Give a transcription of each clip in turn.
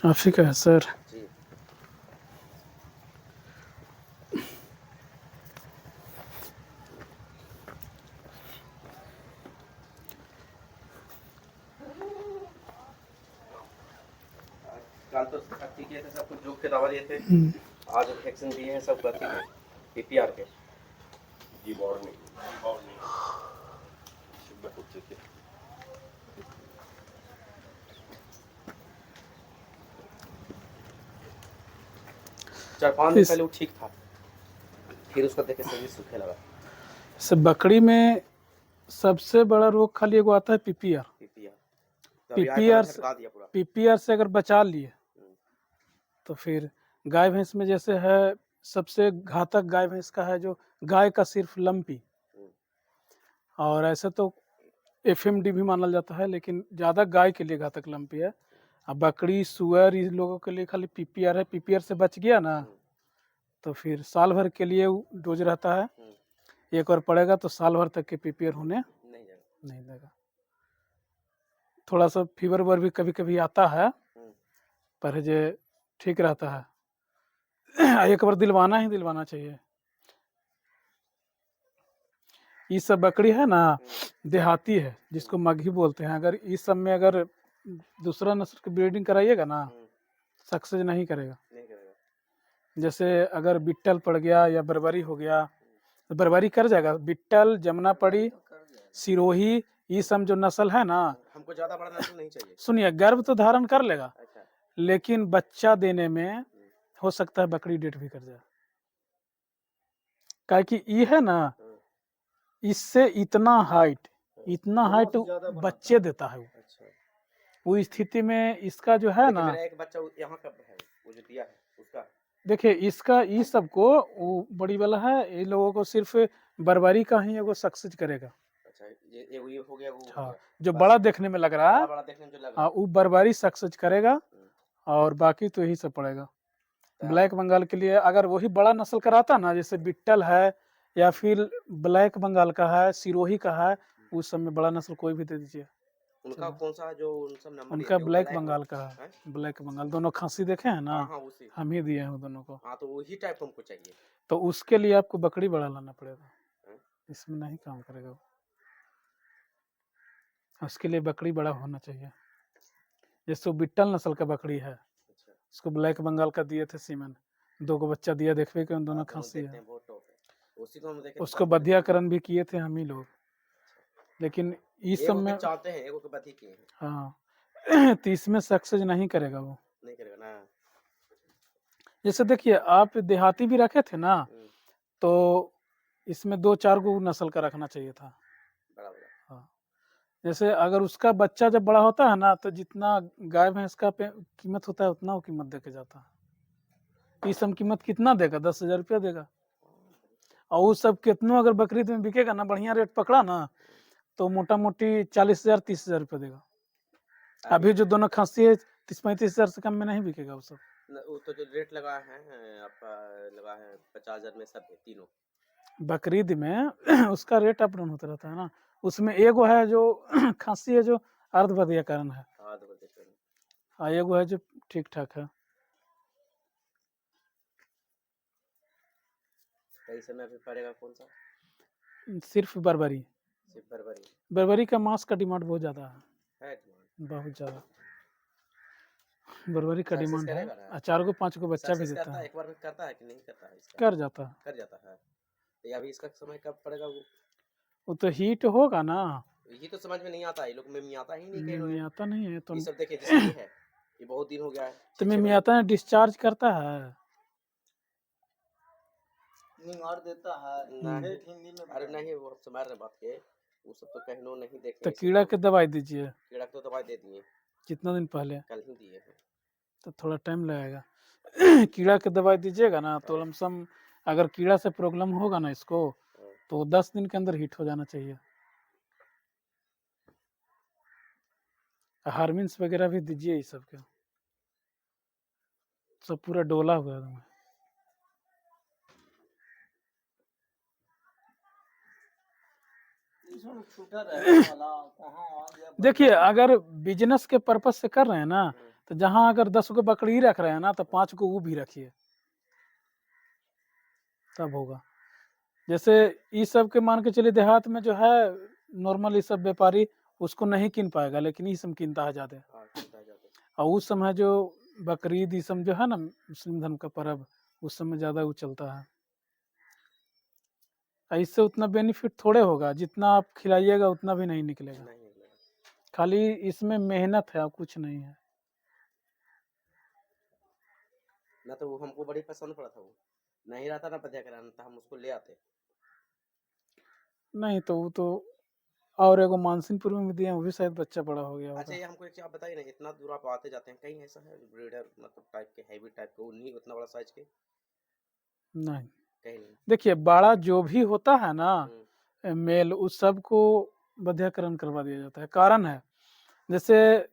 Africa है sir. जी। कल तो अति किए थे, सब कुछ जोक के दवा दिए थे। आज वैक्सीन दिए हैं सब अति के पीपीआर के। जी वार्निंग शुभ उचित 4-5 दिन पहले वो ठीक था, फिर उसका देखे शरीर सूखने लगा। सब बकरी में सबसे बड़ा रोग खाली एगो आता है पीपीआर। पीपीआर से अगर बचा लिए तो फिर गाय भैंस में जैसे है, सबसे घातक गाय भैंस का है जो गाय का सिर्फ लंपी, और ऐसे तो एफएमडी भी माना जाता है, लेकिन ज़्यादा गाय के लिए घातक लंपी है। अब बकरी सुअर इन लोगों के लिए खाली पीपीआर है। पीपीआर से बच गया ना तो फिर साल भर के लिए डोज रहता है, एक बार पड़ेगा तो साल भर तक के पीपीआर होने नहीं देगा। थोड़ा सा फीवर वर भी कभी कभी आता है, पर जे ठीक रहता है। एक बार दिलवाना चाहिए। ये सब बकरी है ना, देहाती है, जिसको मगही बोलते हैं। अगर इस सब में अगर दूसरा नस्ल की ब्रीडिंग कराइएगा ना, सक्सेस नहीं करेगा। जैसे अगर बिट्टल पड़ गया या बरबरी हो गया तो बरबरी कर जाएगा। बिट्टल, जमुनापड़ी, सिरोही, ये सब जो नस्ल है ना, हमको ज्यादा बड़ा नस्ल नहीं चाहिए। सुनिए, गर्भ तो धारण कर लेगा, लेकिन बच्चा देने में हो सकता है बकरी डेट भी कर जाए। काहे कि ये है ना, इससे इतना हाइट बच्चे देता है वो स्थिति में इसका जो है ना। मेरा एक बच्चा यहाँ का है, वो जो दिया है उसका। देखिए इसका ये सबको वो बड़ी वाला है, ये लोगों को सिर्फ बरबरी का ही वो सक्सेस करेगा। अच्छा, ये हो गया वो। हाँ, जो बड़ा देखने में लग रहा है, बड़ा देखने में जो लग रहा हाँ, वो बरबरी सक्सेस करेगा, और बाकी तो यही सब पड़ेगा। ब्लैक बंगाल के लिए अगर वही बड़ा नस्ल कराता ना, जैसे बिट्टल है या फिर ब्लैक बंगाल का है, सिरोही का है, उस सब में बड़ा नस्ल कोई भी दे दीजिए। उनका कौन सा जो उन सब नंबर उनका ब्लैक बंगाल का है। ब्लैक बंगाल दोनों खांसी देखे हैं ना। हाँ, उसी हम ही दिए हैं दोनों को। हाँ, तो वही टाइप हमको चाहिए। तो उसके लिए आपको बकरी बड़ा लाना पड़ेगा, इसमें नहीं काम करेगा। उसके लिए बकरी बड़ा होना चाहिए। जैसे बिट्टल नस्ल का बकरी है, उसको ब्लैक बंगाल का दिए थे सीमन, 2 को बच्चा दिया, देखबे कि दोनों खांसी है। उसको बधियाकरण भी किए थे हम ही लोग, लेकिन इस सब में चाहते हैं एगो के बधी किए हैं। हाँ, तो इसमें सक्सेस नहीं करेगा वो। नहीं करेगा ना। जैसे देखिए, आप देहाती भी रखे थे ना, तो इसमें 2-4 गो नस्ल का रखना चाहिए था। हाँ, जैसे अगर उसका बच्चा जब बड़ा होता है ना, तो जितना गाय भैंस का कीमत होता है उतना वो कीमत दे के जाता है। इस सब कीमत कितना देगा? 10,000 रुपया देगा। और वो सब कितनों अगर बकरीद में बिकेगा ना, बढ़िया रेट पकड़ा ना, तो मोटा मोटी 40,000 30,000 रुपया देगा। अभी जो दोनों खांसी है 30-35,000 से कम में नहीं बिकेगा वो सब। वो तो जो रेट लगा है आपका, लगा है 50,000 में सब तीनों। बकरीद में उसका रेट अप डाउन होता रहता है ना। उसमें एगो है जो खांसी है, जो अर्धबधिया कारण है, और एगो है जो ठीक ठाक है। समय अभी पड़ेगा कौन सा? सिर्फ बरबरी। बरबरी का मांस का डिमांड बहुत ज्यादा है, बहुत ज्यादा बरबरी का डिमांड है। 4 को 5 को बच्चा भी देता है। एक बार में करता है कि नहीं करता है? कर जाता है। तो अभी इसका समय कब पड़ेगा? वो तो हीट होगा ना। ये तो समझ में नहीं आता है, लोग में मियाता ही नहीं। मियाता नहीं है तो ये सब देखिए, जैसे ये है, ये बहुत दिन हो गया है। तो मियाता है, डिस्चार्ज करता है, निंगार देता है। हिंदी में अरे नहीं, वो समझ रहे बात के, वो सब तो कहनो नहीं देखे। तो कीड़ा के दवाई दीजिए। कीड़ा तो दवाई दे दिए कितना दिन पहले? कल ही दिए हैं। तो थोड़ा टाइम लगेगा। कीड़ा के दवाई दीजिएगा ना, तो लमसम अगर कीड़ा से प्रॉब्लम होगा ना इसको, तो 10 दिन के अंदर हिट हो जाना चाहिए। हार्मिन्स वगैरह भी दीजिए, ये सब के सब पूरा डोला हुआ है। देखिए, अगर बिजनेस के पर्पज से कर रहे हैं ना, तो जहाँ अगर 10 को बकरी रख रहे हैं ना, तो 5 को वो भी रखिए, तब होगा। जैसे इस सब के मान के चलिए देहात में जो है नॉर्मल ये सब व्यापारी उसको नहीं किन पाएगा, लेकिन ये सब किनता है ज़्यादा। हाँ चिंता जाते और उस समय जो बकरीद ये सब जो है ना मुस्लिम धर्म का पर्व, उस समय ज़्यादा वो चलता है। और इससे उतना बेनिफिट थोड़े होगा, जितना आप खिलाइएगा उतना भी नहीं निकलेगा। नहीं निकलेगा। खाली इसमें मेहनत है और कुछ नहीं है। ना तो वो हमको बड़ी पसंद पड़ा था, वो नहीं रहता ना पता कराना, तो हम उसको ले आते। नहीं तो वो तो, और एगो मानसिंहपुर में भी दिए हैं, वो भी शायद बच्चा बड़ा हो गया अच्छा होगा। ये हमको एक चीज आप बताइए ना, इतना दूर आप आते जाते हैं, कहीं ऐसा है ब्रीडर मतलब टाइप के हैवी टाइप के, वो नहीं उतना बड़ा साइज के? नहीं कहीं नहीं। देखिए, बड़ा जो भी होता है ना हम्म, मेल, उस सब को बधियाकरण करवा दिया जाता है। कारण है, जैसे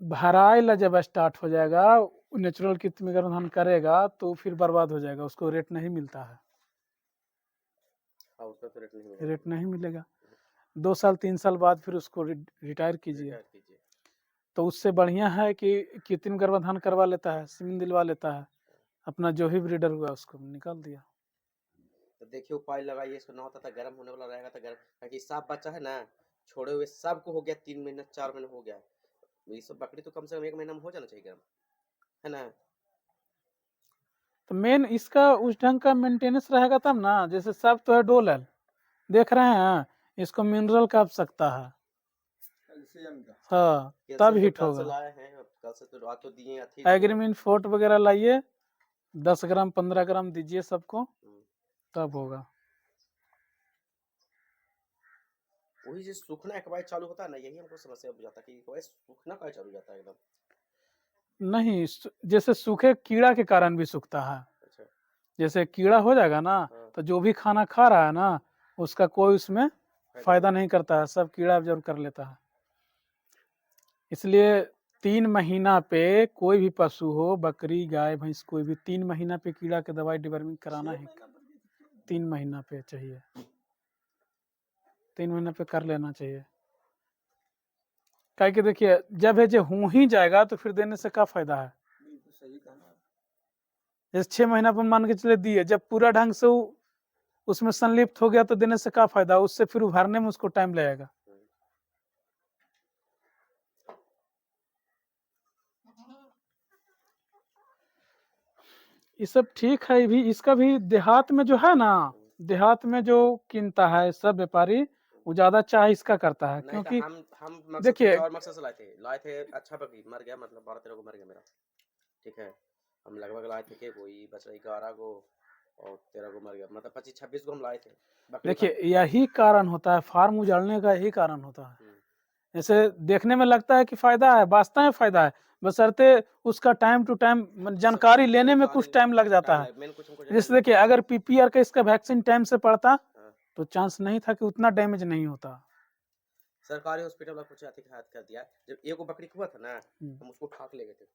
भराइला जब स्टार्ट हो जाएगा, नेचुरल कृत्रिमीकरण करेगा तो फिर बर्बाद हो जाएगा, उसको रेट नहीं मिलता है, हाँ उसका तो रेट नहीं मिलेगा। रेट नहीं मिलेगा। 2 साल 3 साल बाद फिर उसको रिटायर कीजिए। रिटायर कीजिए। तो उससे बढ़िया है कि कृत्रिम गर्भाधान करवा लेता है, सीमन दिलवा लेता है, अपना जो भी ब्रीडर हुआ उसको निकाल दिया। तो देखिए उपाय लगाइए, इसको ना होता था गर्म होने वाला रहेगा तो गर्म, ताकि साफ बच्चा है ना छोड़े हुए सबको हो गया 3 महीना 4 महीना हो गया, ये सब बकरी तो कम से कम 1 महीना में हो जाना चाहिए गर्म, है ना? तो मेन इसका उस ढंग का मेंटेनेंस रहेगा तब ना। जैसे सब तो है डोलल, देख रहे हैं, इसको मिनरल का आवश्यकता है। कैल्शियम का। हाँ, तब कैल्शियम तो हिट कल से होगा। लाए हैं, अब कल से तो रात तो दिए अथी एग्रीमिन फोर्ट वगैरह लाइए, 10 ग्राम 15 ग्राम दीजिए सबको, तब होगा। वही जो सूखना एक बार चालू होता है ना, यही हमको समस्या बुझाता है कि एक बार सूखना का चालू हो जाता है एकदम। नहीं, जैसे सूखे कीड़ा के कारण भी सूखता है। अच्छा जैसे कीड़ा हो जाएगा ना, हाँ। तो जो भी खाना खा रहा है ना, उसका कोई उसमें फायदा नहीं करता है, सब कीड़ा ऑब्जर्व कर लेता है। इसलिए 3 महीना पे कोई भी पशु हो, बकरी गाय भैंस कोई भी, 3 महीना पे कीड़ा के दवाई डिवर्मिंग कराना ही 3 महीना पे चाहिए, 3 महीना पे कर लेना चाहिए। काहे कि देखिए, जब है जो हो ही जाएगा तो फिर देने से क्या फायदा है। बिल्कुल सही कहा। जैसे 6 महीना पर मान के चले दिए, जब पूरा ढंग से उसमें संलिप्त हो गया तो देने से क्या फायदा, उससे फिर उभारने में उसको टाइम लगेगा। ये सब ठीक है भी, इसका भी देहात में जो है ना, देहात में जो कीनता है सब व्यापारी, वो ज्यादा चाह इसका करता है, नहीं तो क्योंकि हम मकसद देखिए, कुछ और मकसद से लाए थे अच्छा बकरी मर गया, मतलब 12-13 को मर गया मेरा, ठीक है। हम लगभग लाए थे कि कोई बच रही 11 को और 13 को मर गया, मतलब 25-26 को हम लाए थे बकरी देखिए यही कारण होता है, फार्म उजाड़ने का यही कारण होता है। जैसे देखने में लगता है कि फायदा है, वास्तव में फायदा है, बशर्ते उसका टाइम टू टाइम जानकारी लेने में कुछ टाइम लग जाता है। जैसे देखिए, अगर पीपीआर का इसका वैक्सीन टाइम से पड़ता तो चांस नहीं था कि उतना डैमेज नहीं होता। सरकारी हॉस्पिटल में कुछ अति हाथ कर दिया, जब एगो बकरी हुआ था ना, हम उसको ठाक ले गए थे,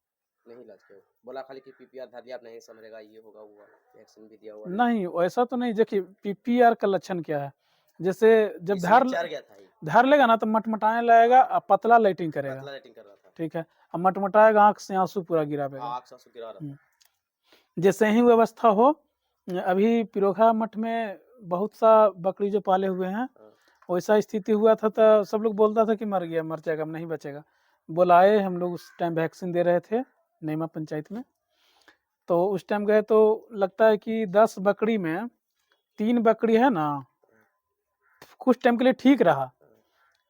नहीं इलाज किया, बोला खाली कि पीपीआर धर दिया, नहीं समझेगा, ये होगा वो वैक्सीन भी दिया हुआ नहीं, वैसा तो नहीं। देखिए पीपीआर का लक्षण क्या है, जैसे जब धर लेगा ना तो मटमटाने लगेगा, पतला लाइटिंग करेगा, पतला लाइटिंग कर रहा था, ठीक है, अब मटमटाएगा, आंख से आंसू पूरा गिरावेगा, आंख से आंसू गिरा रहा था। जैसे ही व्यवस्था हो, अभी पिरोखा मठ में बहुत सा बकरी जो पाले हुए हैं, वैसा स्थिति हुआ था तो सब लोग बोलता था कि मर गया, मर जाएगा, नहीं बचेगा। बुलाए हम लोग, उस टाइम वैक्सीन दे रहे थे नेमा पंचायत में, तो उस टाइम गए तो लगता है कि 10 बकरी में 3 बकरी है ना, कुछ टाइम के लिए ठीक रहा,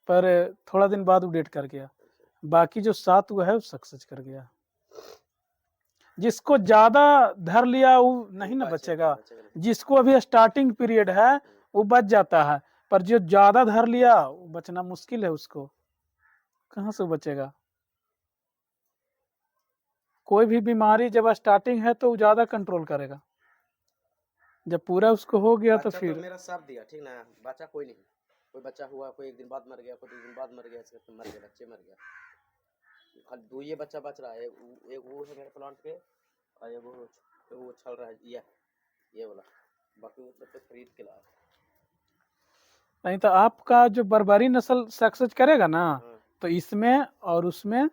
पर थोड़ा दिन बाद वो डेट कर गया। बाकी जो 7 हुआ है वो सक्सेस कर गया। जिसको ज्यादा धर लिया वो नहीं ना बचेगा, जिसको अभी स्टार्टिंग पीरियड है वो बच जाता है, पर जो ज्यादा धर लिया वो बचना मुश्किल है, उसको कहाँ से बचेगा। कोई भी बीमारी जब स्टार्टिंग है तो ज्यादा कंट्रोल करेगा, जब पूरा उसको हो गया तो फिर तो मेरा साथ दिया, ठीक ना, बच्चा कोई नहीं, कोई बच्चा हुआ, कोई 1 दिन बाद मर गया, कोई 2 दिन बाद मर गया, ऐसे मर गया, बच्चे मर गया, खाली 2 ये बच्चा बच रहा है, एक वो है मेरे प्लांट पे, और ये वो चल रहा है, ये वाला, बाकी वो सब तो खरीद के लाया। नहीं तो आपका जो बर्बरी नस्ल सक्सेस करेगा ना, तो इसमें और उसमें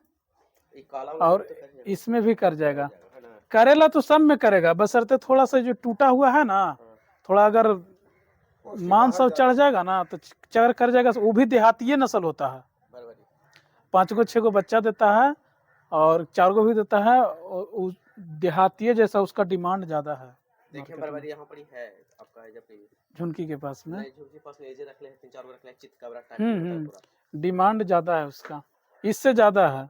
ये काला वाला और तो कर जाएगा, इसमें भी कर जाएगा। है ना। करेला तो सब में करेगा, बशर्ते थोड़ा सा जो टूटा हुआ है ना, हाँ, थोड़ा अगर उसके मांस बाहर और चढ़ जाएगा ना तो चढ़ कर जाएगा। वो भी देहाती नस्ल होता है, बराबर। 5 गो 6 गो बच्चा देता है और 4 गो भी देता है, और देहाती जैसा उसका डिमांड ज्यादा है देखिए मार्केट बराबर में। यहाँ पर ही है आपका जब पे झुनकी के पास में नहीं झुमकी पास में एजे रख ले 3-4 गो रख ले, चित कबरा टाइप में होता है पूरा। डिमांड ज्यादा है उसका, इससे ज्यादा है।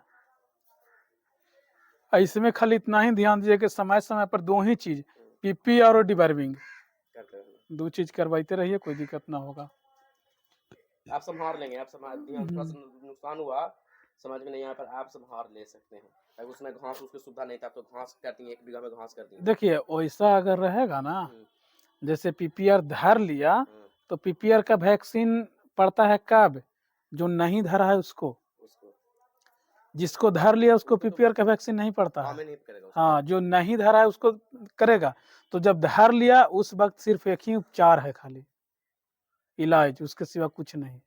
इसमें खाली इतना ही ध्यान दीजिए कि समय समय पर 2 ही चीज, पीपी और डिवर्मिंग, करते हैं 2 चीज करवाते रहिए, कोई दिक्कत ना होगा। आप संभाल लेंगे, आप संभाल दिए, थोड़ा सा नुकसान हुआ समझ में नहीं आया पर आप संभाल ले सकते हैं। अगर उसमें घास उसकी सुविधा नहीं था तो घास करती है, 1 बीघा में घास करती है। देखिए वैसा अगर रहेगा ना, जैसे पीपीआर धर लिया तो पीपीआर का वैक्सीन पड़ता है कब, जो नहीं धरा है उसको, उसको जिसको धर लिया उसको उसको तो पीपीआर का वैक्सीन नहीं पड़ता काम है। ही नहीं करेगा उसको। हाँ, जो नहीं धरा है उसको करेगा। तो जब धर लिया उस वक्त सिर्फ एक ही उपचार है, खाली इलाज, उसके सिवा कुछ नहीं।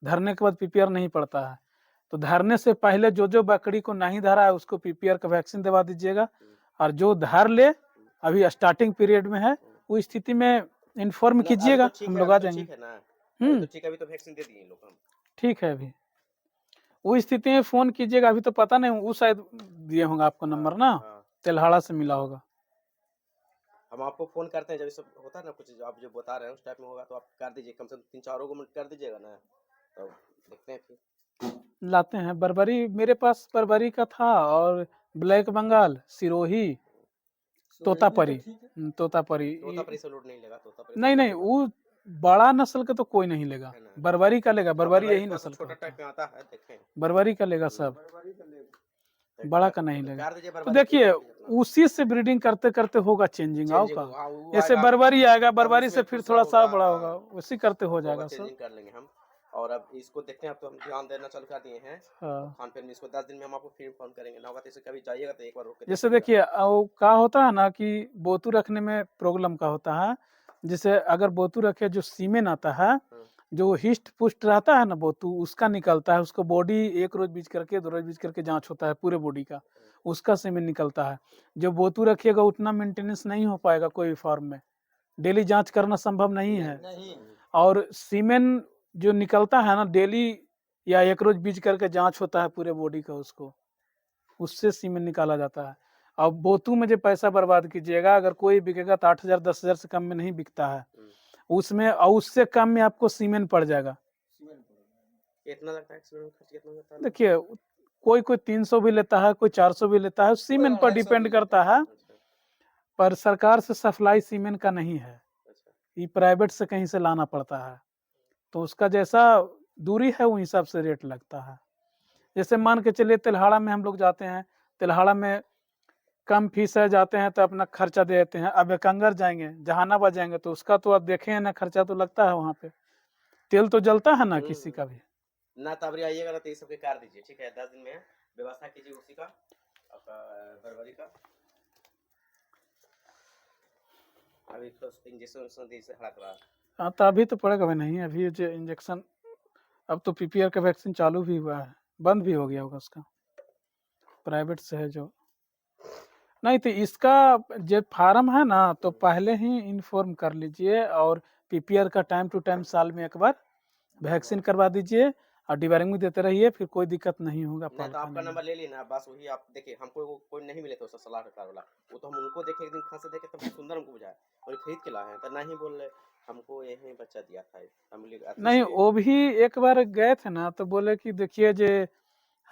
धरने के बाद पीपीआर नहीं पड़ता है। तो धरने से पहले जो जो बकरी को नहीं धरा है उसको पीपीआर का वैक्सीन दवा दीजिएगा, और जो धर ले अभी स्टार्टिंग पीरियड में है वो स्थिति में इन्फॉर्म मतलब अभी कीजिएगा, तो ठीक हम है, लोग अभी आ तो जाएंगे। ठीक है ना, अभी तो ठीक है, अभी तो वैक्सीन दे दिए इन लोग हम। ठीक है, अभी वो स्थिति में फोन कीजिएगा। अभी तो पता नहीं, वो शायद दिए होंगे आपको नंबर ना, हाँ, तेल्हाड़ा से मिला होगा। हम आपको फोन करते हैं जब ये सब होता है ना, कुछ आप जो बता रहे हैं उस टाइप में होगा तो आप कर दीजिए, कम से कम 3-4 मिनट कर दीजिएगा ना, तो देखते हैं फिर। लाते हैं बर्बरी, मेरे पास बर्बरी का था, और ब्लैक बंगाल, सिरोही, तोतापरी। ठीक है। तोतापरी तोतापरी से लोड नहीं लेगा, तोतापरी से नहीं लोड नहीं, वो बड़ा नस्ल का तो कोई नहीं लेगा, है ना। बर्बरी का लेगा। बर्बरी यही थोड़ा सा नस्ल का छोटा होता टाइप है, में आता है, देखें। बर्बरी का लेगा सब, बराबरी कर लेगा। तो बड़ा कर- का नहीं तो लेगा। कर दीजिए तो बर्बरी देखिए की, उसी से ब्रीडिंग करते करते होगा चेंजिंग, आओ चेंजिंग का होगा, वो जैसे आएगा, बर्बरी आएगा, अब बर्बरी उसमें से फिर दूसरा थोड़ा सा होगा, बड़ा हाँ, होगा, उसी करते हो होगा, जाएगा सब। चेंजिंग कर लेंगे हम। और अब इसको देखते हैं, अब तो हम ध्यान देना चालू कर दिए हैं हाँ। खान पीन में। इसको 10 दिन में हम आपको फिर फोन करेंगे, ना होगा तो इसे कभी जाइएगा तो एक बार रुक के जैसे देखिएगा। देखिए वो का होता है ना कि बोतू रखने में प्रॉब्लम का होता है। जैसे अगर बोतू रखे, जो सीमेन आता है, जो हिस्ट पुष्ट रहता है ना बोतू, उसका निकलता है, उसको बॉडी 1 रोज बीच करके 2 रोज बीच करके जांच होता है पूरे बॉडी का, उसका सीमेन निकलता है। जो बोतू रखिएगा उतना मेंटेनेंस नहीं हो पाएगा कोई भी फार्म में, डेली जांच करना संभव नहीं है। नहीं और सीमेन जो निकलता है ना, डेली या 1 रोज बीच करके जांच होता है पूरे बॉडी का, उसको उससे सीमेन निकाला जाता है। अब बोतू में जो पैसा बर्बाद कीजिएगा, अगर कोई बिकेगा तो 8,000 10,000 से कम में नहीं बिकता है उसमें, और उससे कम में आपको सीमेन पड़ जाएगा। सीमेंट पड़ेगा। कितना लगता है एक्सपेरिमेंट खर्च, कितना लगता है? देखिए कोई कोई 300 भी लेता है, कोई 400 भी लेता है, सीमेन पर 250 डिपेंड भी करता है। अच्छा, पर सरकार से सप्लाई सीमेन का नहीं है, अच्छा, ये प्राइवेट से कहीं से लाना पड़ता है। तो उसका जैसा दूरी है वो हिसाब से रेट लगता है। जैसे मान के चलिए तेल्हाड़ा में हम लोग जाते हैं, तेल्हाड़ा में कम फीस है, जाते हैं तो अपना खर्चा दे देते हैं। अब एकंगर जाएंगे, जहानाबाद जाएंगे तो उसका तो आप देखे हैं ना, खर्चा तो लगता है, वहाँ पे तेल तो जलता है ना किसी का भी। ना तबरी आइएगा ना तो ये सब के कर दीजिए, ठीक है। 10 दिन में व्यवस्था कीजिए उसी का, आपका बर्बरी का। अभी तो इंजेक्शन दी से हड़क रहा है। हाँ, तो अभी तो पड़ेगा भी नहीं, अभी जो इंजेक्शन, अब तो पीपीआर का वैक्सीन चालू भी हुआ है, बंद भी हो गया होगा उसका, प्राइवेट से है जो। नहीं तो इसका जो फार्म है ना, तो पहले ही इन्फॉर्म कर लीजिए, और पीपीआर का टाइम टू टाइम साल में 1 बार वैक्सीन करवा दीजिए, और डिवारिंग भी देते रहिए, फिर कोई दिक्कत नहीं होगा नहीं पाल तो आपका खाने में। नंबर ले लेना, बस वही आप देखिए। हमको कोई नहीं मिले थे उसका सलाहकार वाला, वो तो हम उनको देखे, एक दिन खांसे देखे तो बहुत सुंदर हमको बुझाया, और खरीद के लाए हैं तो नहीं बोल रहे हमको यही बच्चा दिया था फैमिली। नहीं, वो भी एक बार गए थे ना, तो बोले कि देखिए जे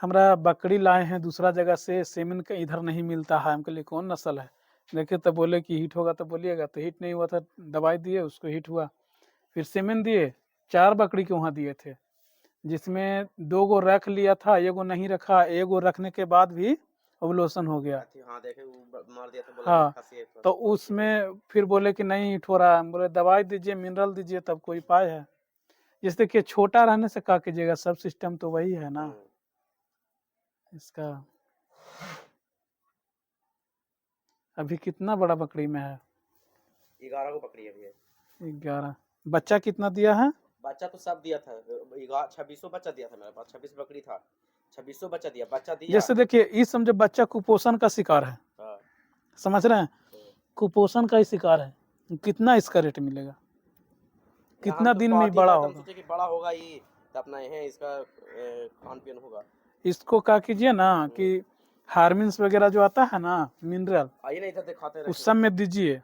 हमरा बकरी लाए हैं दूसरा जगह से, सेमन का इधर नहीं मिलता है। हम कहलिए कौन नस्ल है, देखे तो बोले कि हीट होगा तो बोलिएगा, तो हीट नहीं हुआ था, दवाई दिए उसको, हीट हुआ, फिर सेमन दिए। 4 बकरी के वहाँ दिए थे, जिसमें 2 गो रख लिया था, 1 गो नहीं रखा, 1 गो रखने के बाद भी ओवुलेशन हो गया। हाँ देखे वो मार दिया था, बोला हाँ, खांसी है, तो उसमें फिर बोले कि नहीं हीट हो रहा है। हम बोले दवाई दीजिए, मिनरल दीजिए, तब कोई उपाय है। जिस देखिए छोटा रहने से क्या कीजिएगा, सब सिस्टम तो वही है ना इसका। अभी कितना बड़ा बकरी में है? 11 को पकड़ी अभी है। 11। बच्चा कितना दिया है? बच्चा तो सब दिया था, 2600 बच्चा दिया था मेरे पास, 26 बकरी था, 2600 बच्चा दिया, बच्चा दिया। जैसे देखिए इस समझो बच्चा कुपोषण का शिकार है, हाँ, समझ रहे हैं, कुपोषण का ही शिकार है, कितना इसका रेट मिलेगा, यहाँ कितना तो दिन में बात ही बड़ा था, हम होगा। सोचे कि बड़ा होगा ये तो अपना यह इसका खान पीन होगा। इसको क्या कीजिए ना कि हार्मिन्स वगैरह जो आता है ना मिनरल, आइए ना इधर दिखाते रहे। उस सब में दीजिए।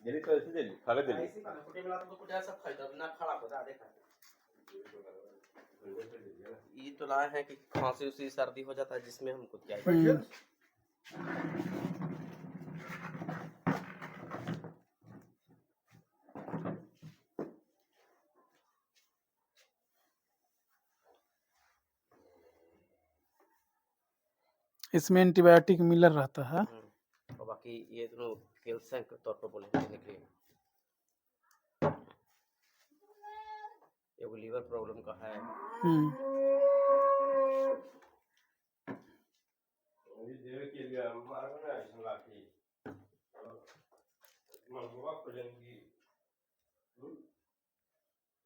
मेरी तो ऐसे दिली खा दिली छोटे वाला तो कुछ ऐसा फायदा ना खराब होता देखा। ये तो लाए हैं कि खांसी उसी सर्दी हो जाता है जिसमें हमको क्या है। इसमें एंटीबायोटिक मिलर रहता है। और बाकी ये दोनों कैल्शियम के तौर पर बोले देने के लिए। एगो लीवर प्रॉब्लम का है। ये देवे के लिए मार्ग में ऐसा लाठी मनवा खोलेंगी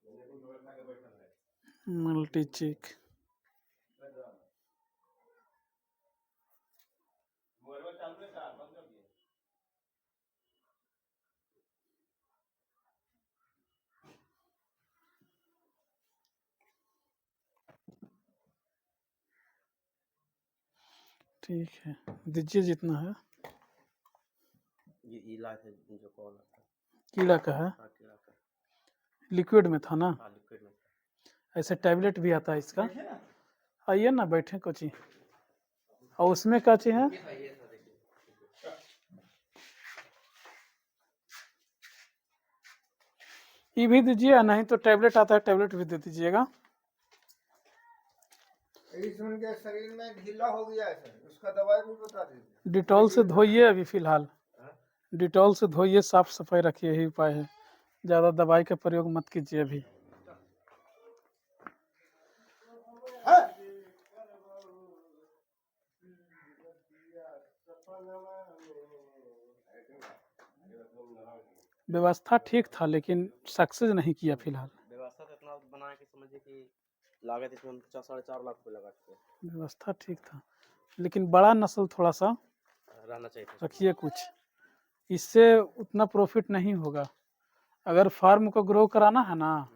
मैंने कुछ व्यवस्था के बैठा है मल्टी चेक मोबाइल चालू है का बंद कर दिया। ठीक है, दीजिए जितना है। ये इलाज है जो कॉल आता है। कीड़ा का है, हाँ, कीड़ा का। लिक्विड में था ना, हाँ, लिक्विड में। ऐसे टैबलेट भी आता है इसका। आइए ना बैठे कोची, और उसमें क्या चीज है, ये था देखिए। ये भी दीजिए, नहीं तो टैबलेट आता है, टैबलेट भी दे दीजिएगा। इस उनके शरीर में ढीला हो गया है सर, उसका दवाई भी बता दीजिए। डिटॉल से धोइए अभी फिलहाल, डिटॉल से धोइए, साफ सफाई रखिए, यही उपाय है। ज़्यादा दवाई का प्रयोग मत कीजिए अभी। व्यवस्था ठीक था लेकिन सक्सेस नहीं किया फिलहाल। व्यवस्था तो इतना बनाया कि समझिए कि लागत इसमें 4.5 लाख रुपए लगा चुके हैं। व्यवस्था ठीक था लेकिन बड़ा नस्ल थोड़ा सा रहना चाहिए था। रखिए कुछ, इससे उतना प्रॉफिट नहीं होगा। अगर फार्म को ग्रो कराना है ना,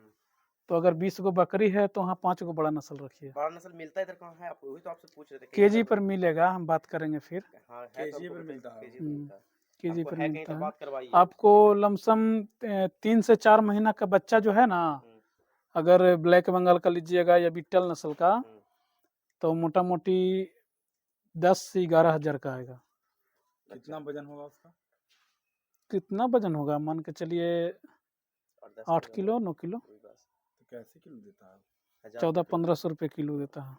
तो अगर 20 गो बकरी है तो वहाँ 5 गो बड़ा नस्ल रखिए। बड़ा नस्ल मिलता इधर कहाँ है? आपको वही तो आपसे पूछ रहे थे। केजी पर मिलेगा, हम बात करेंगे फिर। हाँ, है केजी तो पर हमको मिलता है। केजी पर मिलता है। केजी आपको पर है कहीं मिलता तो है। बात करवाइए। आपको लमसम 3 से 4 महीना का बच्चा जो है ना, अगर ब्लैक बंगाल का लीजिएगा या बीटल नस्ल का, तो मोटा मोटी 10 से 11 हजार का आएगा। कितना वजन होगा उसका? कितना वजन होगा, मान के चलिए 8 किलो 9 किलो, तो कैसे किलो देता है? 1400-1500 रुपये किलो देता है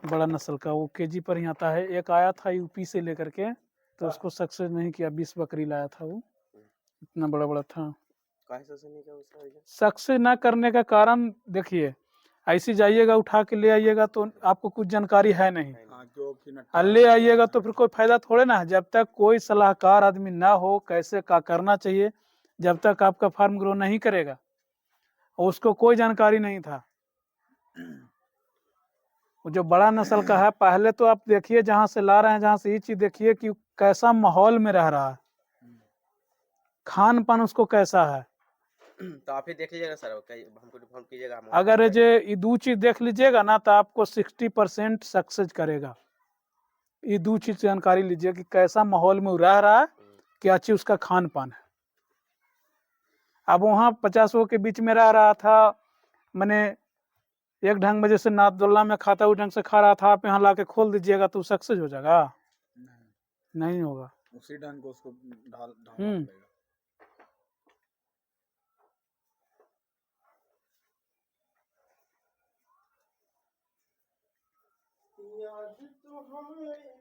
बड़ा नस्ल का। वो केजी पर ही आता है। एक आया था यूपी से लेकर के, तो उसको सक्सेस नहीं किया, 20 बकरी लाया था, वो इतना बड़ा बड़ा था। सक्सेस ना करने का कारण देखिए, ऐसे जाइएगा उठा के ले आइएगा तो आपको कुछ जानकारी है नहीं, ले आइएगा तो फिर कोई फायदा थोड़े ना है। जब तक कोई सलाहकार आदमी ना हो कैसे क्या करना चाहिए, जब तक आपका फार्म ग्रो नहीं करेगा, और उसको कोई जानकारी नहीं था। जो बड़ा नस्ल का है, पहले तो आप देखिए जहां से ला रहे हैं, जहां से ये चीज देखिए कि कैसा माहौल में रह रहा है, खान पान उसको कैसा है। तो आप ही देख लीजिएगा सर, हमको फोन कीजिएगा। अगर ये दो चीज देख लीजिएगा ना, तो आपको 60% सक्सेस करेगा। ये दो चीज जानकारी लीजिए कि कैसा माहौल में रह रहा है, क्या चीज उसका खान पान है। अब वहाँ 50 के बीच में रह रहा था, मैंने एक ढंग में जैसे नादुल्ला में खाता उस ढंग से खा रहा था, आप यहाँ ला के खोल दीजिएगा तो सक्सेस हो जाएगा? नहीं होगा। उसी ढंग को उसको ढाल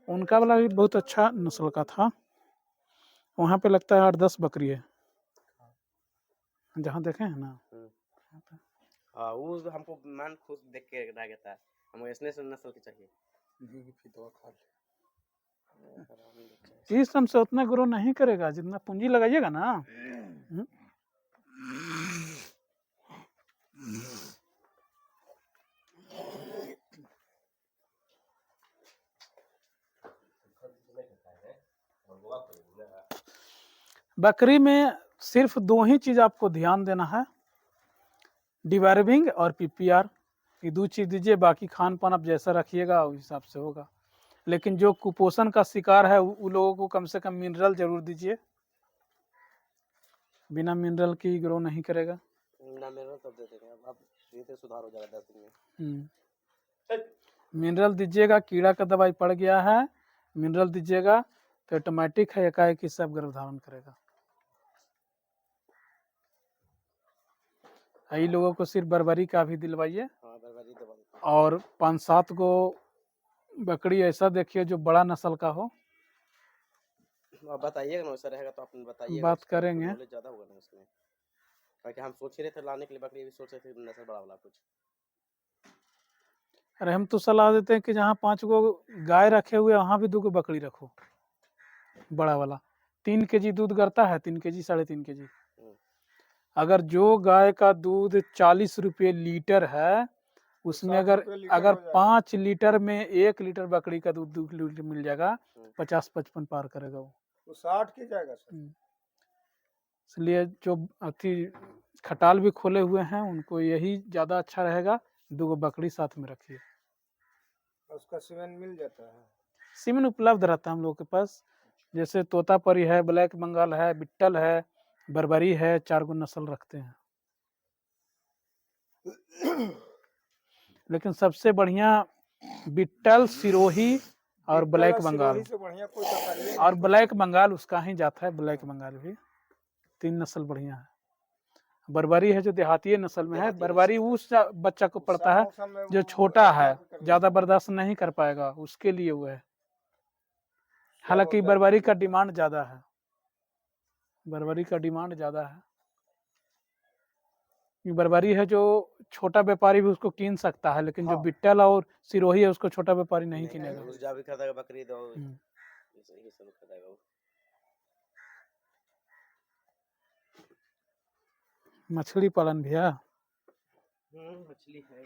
उनका वाला भी बहुत अच्छा नस्ल का था। वहाँ पे लगता है 8-10 बकरी है, जहाँ देखे हैं ना। हाँ, वो हमको मन खुश देख के रह गया था। हमें ऐसे नस्ल की चाहिए। हरामी बच्चा है। इस समय से उतना ग्रो नहीं करेगा जितना पूंजी लगाइएगा ना। हम्म। बकरी में सिर्फ 2 ही चीज आपको ध्यान देना है, डिवर्मिंग और पीपीआर। ये 2 चीज दीजिए, बाकी खान पान आप जैसा रखिएगा उस हिसाब से होगा। लेकिन जो कुपोषण का शिकार है उन लोगों को कम से कम मिनरल जरूर दीजिए, बिना मिनरल की ग्रो नहीं करेगा। ना मेरा तब दे देंगे, अब धीरे सुधार हो जाएगा 10 दिन में। मिनरल दीजिएगा, कीड़ा का दवाई पड़ गया है, मिनरल दीजिएगा तो ऑटोमेटिक है एकाएक ही सब गर्भधारण करेगा। कई लोगों को सिर्फ बर्बरी का भी दिलवाइए, हाँ बर्बादी दबा देते और 5-7 गो बकरी ऐसा देखिए जो बड़ा नस्ल का हो। हैं। अब बताइएगा ना वैसा रहेगा तो आपने बताइए, बात करेंगे। नॉलेज ज़्यादा होगा ना उसमें, ताकि हम सोच ही रहे थे लाने के लिए बकरी, भी सोच रहे थे नस्ल बड़ा वाला कुछ। अरे हम तो सलाह देते हैं कि जहाँ 5 गो गाय रखे हुए वहाँ भी 2 गो बकरी रखो, बड़ा वाला। 3 केजी दूध करता है, 3 केजी 3.5 केजी। अगर जो गाय का दूध 40 रुपये लीटर है, उसमें 60 अगर रुपये लीटर अगर हो जाएगा। 5 लीटर में 1 लीटर बकरी का दूध मिल जाएगा, 50-55 पार करेगा वो। तो 60 की जाएगा सर। इसलिए जो अति खटाल भी खोले हुए हैं उनको यही ज़्यादा अच्छा रहेगा, 2 गो बकरी साथ में रखिए। उसका सीमेन मिल जाता है। सीमेन उपलब्ध रहता है हम लोग के पास, जैसे तोतापरी है, ब्लैक बंगाल है, बिट्टल है, बर्बरी है, 4 गो नस्ल रखते हैं। लेकिन सबसे बढ़िया बिट्टल, सिरोही और ब्लैक बंगाल, सिरोही से बढ़िया कोई बकरी नहीं। और ब्लैक बंगाल उसका ही जाता है, ब्लैक बंगाल भी। 3 नस्ल बढ़िया है। बर्बरी है जो देहाती नस्ल में है, बर्बरी उस बच्चा को पड़ता है मौसम में जो वो छोटा है, अटैक कर ज़्यादा लेता है। बर्दाश्त नहीं कर पाएगा, उसके लिए वो है। क्या हालांकि बोलता है? बर्बरी का डिमांड ज़्यादा है, बर्बरी का डिमांड ज़्यादा है। ये बर्बरी है जो छोटा व्यापारी भी उसको कीन सकता है, लेकिन जो हाँ। बिट्टल और सिरोही है उसको छोटा व्यापारी नहीं कीनेगा। उस जा भी खरीदेगा बकरी तो हम्म। ये सब खरीदेगा वो। मछली पालन भी है। मछली है।